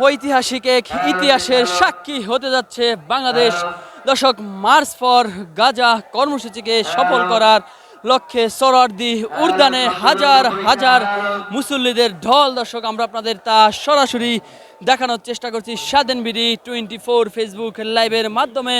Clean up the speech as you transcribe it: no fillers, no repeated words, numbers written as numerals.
ঐতিহাসিক এক ইতিহাসের সাক্ষী হতে যাচ্ছে বাংলাদেশ। দর্শক, মার্চ ফর গাজা কর্মসূচিকে সফল করার লক্ষ্যে সোহরাওয়ার্দী উদ্যানে হাজার হাজার মুসল্লিদের ঢল। দর্শক, আমরা আপনাদের তা সরাসরি দেখানোর চেষ্টা করছি স্বাধীন বিডি 24 ফেসবুক লাইভের মাধ্যমে।